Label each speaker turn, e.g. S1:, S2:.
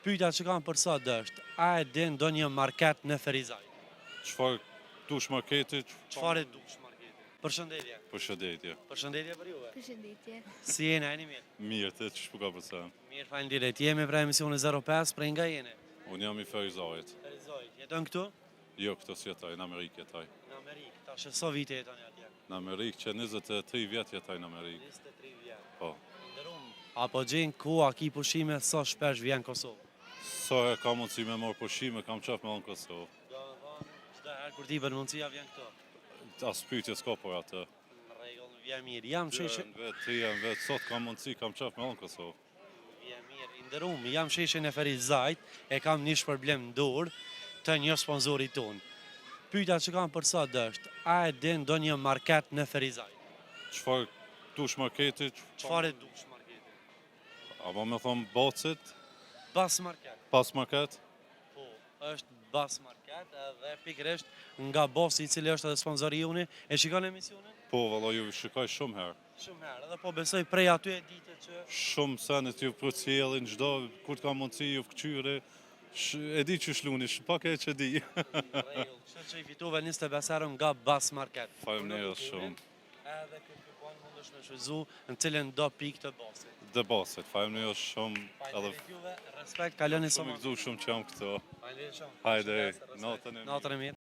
S1: Pyetja që kam për sot është, a e din ndonjë market në Ferizaj?
S2: Çfarë dush marketi?
S1: Çfarë dush marketi? Përshëndetje.
S2: Përshëndetje.
S1: Përshëndetje për juve.
S3: Përshëndetje.
S1: Si jeni, a jeni mirë?
S2: Mirë, të që shpuka për sen.
S1: Mirë, faleminderit. Jemi pra emisioni 05, prej nga jeni?
S2: Unë jam i Ferizajit.
S1: Ferizaj. Jeton këtu?
S2: Jo, këto si jetaj, në Amerikë jetaj.
S1: Në Amerikë. Tash so vite jetoni atje?
S2: Në Amerikë që 23 vjet jetaj në Amerikë.
S1: 23 vjet.
S2: Po.
S1: Nderum. Apo gjen ku a ki pushime sa shpesh vjen Kosovë?
S2: Sa herë kam mundësi me marrë pushime, kam qef me në Kosovë.
S1: Çdo herë kur ti bën mundësia vjen këtu.
S2: As pyetje s'ka për atë.
S1: Në rregull, vjen mirë. Jam sheshe.
S2: Vetë sot kam mundësi, kam qef me në Kosovë.
S1: Vjen mirë. I nderum, jam sheshe në Ferizajt, e kam një problem në dorë të një sponsori ton. Pyetja që kam për sot është, a e din ndonjë market në Ferizaj?
S2: Çfarë dush marketi?
S1: Çfarë dush marketi?
S2: Apo me thonë bacit,
S1: Bas market.
S2: pas market?
S1: Po, është bas market edhe pikërisht nga bosi i cili është edhe sponsori juni, e shikon emisionin?
S2: Po, valla ju shikoj shumë herë.
S1: Shumë herë, edhe po besoj prej aty e ditë që
S2: Shumë senet ju për cilin, gjdo, kur t'ka mundësi ju fëqyre, e di që shluni, pak e që di.
S1: rregull, kështu që i fituve 25 euro nga bas market.
S2: Faleminderit shumë.
S1: Edhe këtë kupon mundesh me shfrytzu në cilën do pikë të bosit.
S2: Dhe basit, faleminderit shumë.
S1: Faleminderit juve, respekt, kaloni së
S2: Shumë i gëzu shumë që jam këto.
S1: Faleminderit shumë.
S2: Hajde,
S1: Shëndes, respekt.
S2: natën e mirë.
S1: Natën e mirë.